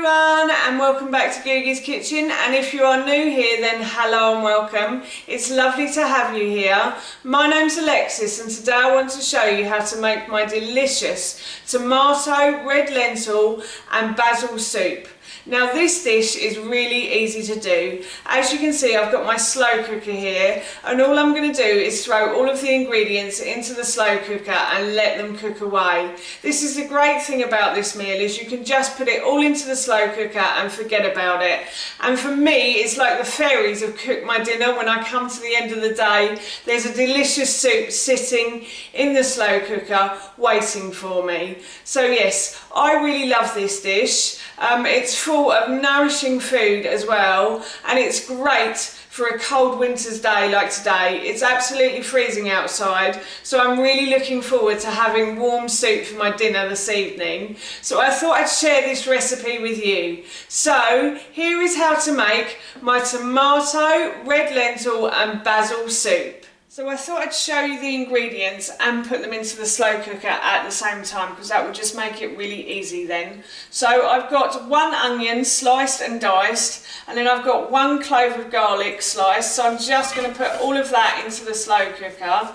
everyone, and welcome back to Googie's Kitchen. And if you are new here, then hello and welcome. It's lovely to have you here. My name's Alexis, and today I want to show you how to make my delicious tomato, red lentil and basil soup. Now this dish is really easy to do. As you can see, I've got my slow cooker here, and all I'm going to do is throw all of the ingredients into the slow cooker and let them cook away. This is the great thing about this meal, is you can just put it all into the slow cooker and forget about it. And for me, it's like the fairies have cooked my dinner. When I come to the end of the day, there's a delicious soup sitting in the slow cooker waiting for me. So yes, I really love this dish. It's full of nourishing food as well, and it's great for a cold winter's day like today. It's absolutely freezing outside, so I'm really looking forward to having warm soup for my dinner this evening. So I thought I'd share this recipe with you. So here is how to make my tomato, red lentil and basil soup. So I thought I'd show you the ingredients and put them into the slow cooker at the same time, because that would just make it really easy then. So I've got 1 onion sliced and diced, and then I've got 1 clove of garlic sliced. So I'm just going to put all of that into the slow cooker.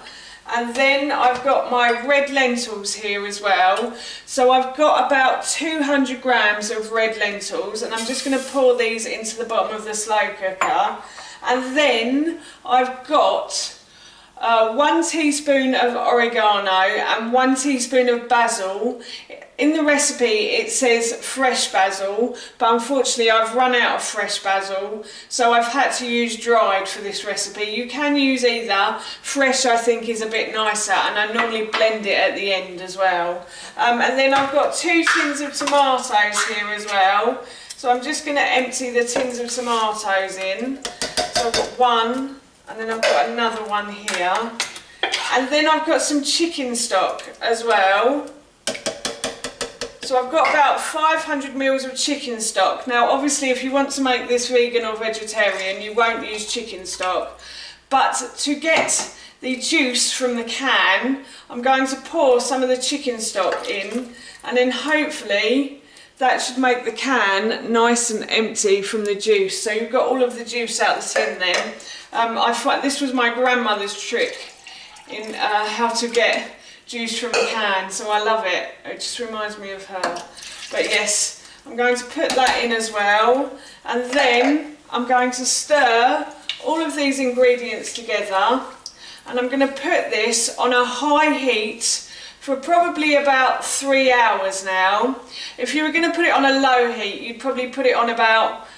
And then I've got my red lentils here as well. So I've got about 200 grams of red lentils, and I'm just going to pour these into the bottom of the slow cooker. And then I've got 1 teaspoon of oregano and 1 teaspoon of basil. In the recipe it says fresh basil, but unfortunately I've run out of fresh basil, so I've had to use dried for this recipe. You can use either. Fresh I think is a bit nicer, and I normally blend it at the end as well. And then I've got 2 tins of tomatoes here as well, so I'm just going to empty the tins of tomatoes in. So I've got 1, and then I've got another one here, and then I've got some chicken stock as well. So I've got about 500 mils of chicken stock. Now obviously if you want to make this vegan or vegetarian, you won't use chicken stock, but to get the juice from the can, I'm going to pour some of the chicken stock in, and then hopefully that should make the can nice and empty from the juice. So you've got all of the juice out the tin then. I find this was my grandmother's trick in how to get juice from a can, so I love it. It just reminds me of her. But yes, I'm going to put that in as well, and then I'm going to stir all of these ingredients together, and I'm going to put this on a high heat for probably about 3 hours now. If you were going to put it on a low heat, you'd probably put it on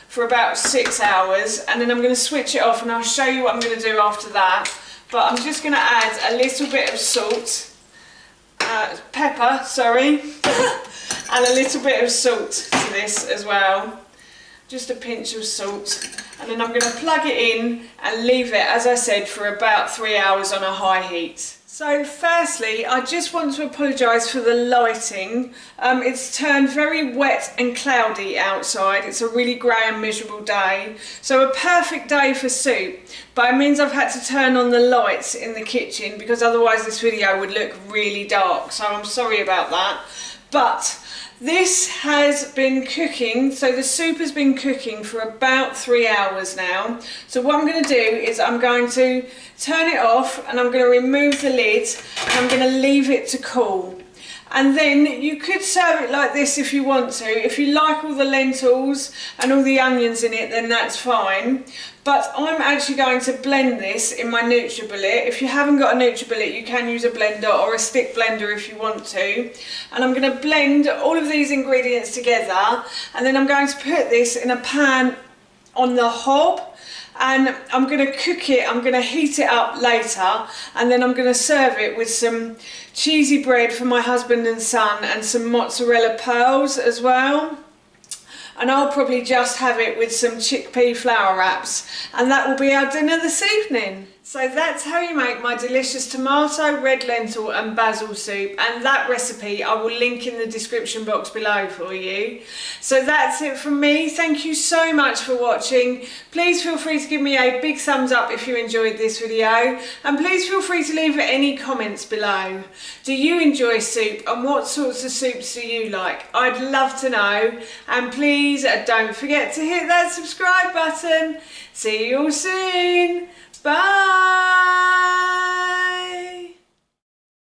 for about 6 hours, and then I'm going to switch it off and I'll show you what I'm going to do after that. But I'm just going to add a little bit of salt, pepper, sorry, and a little bit of salt to this as well. Just a pinch of salt, and then I'm going to plug it in and leave it, as I said, for about 3 hours on a high heat. So firstly, I just want to apologise for the lighting. It's turned very wet and cloudy outside. It's a really grey and miserable day. So a perfect day for soup, but it means I've had to turn on the lights in the kitchen, because otherwise this video would look really dark. So I'm sorry about that. But this has been cooking, so the soup has been cooking for about 3 hours now. So what I'm going to do is I'm going to turn it off, and I'm going to remove the lid, and I'm going to leave it to cool. And then you could serve it like this if you want to. If you like all the lentils and all the onions in it, then that's fine. But I'm actually going to blend this in my NutriBullet. If you haven't got a NutriBullet, you can use a blender or a stick blender if you want to. And I'm going to blend all of these ingredients together, and then I'm going to put this in a pan on the hob, and I'm going to cook it. I'm going to heat it up later, and then I'm going to serve it with some cheesy bread for my husband and son, and some mozzarella pearls as well. And I'll probably just have it with some chickpea flour wraps, and that will be our dinner this evening. So that's how you make my delicious tomato, red lentil and basil soup, and that recipe I will link in the description box below for you. So that's it from me. Thank you so much for watching. Please feel free to give me a big thumbs up if you enjoyed this video, and please feel free to leave any comments below. Do you enjoy soup, and what sorts of soups do you like? I'd love to know, and please don't forget to hit that subscribe button. See you all soon. Bye!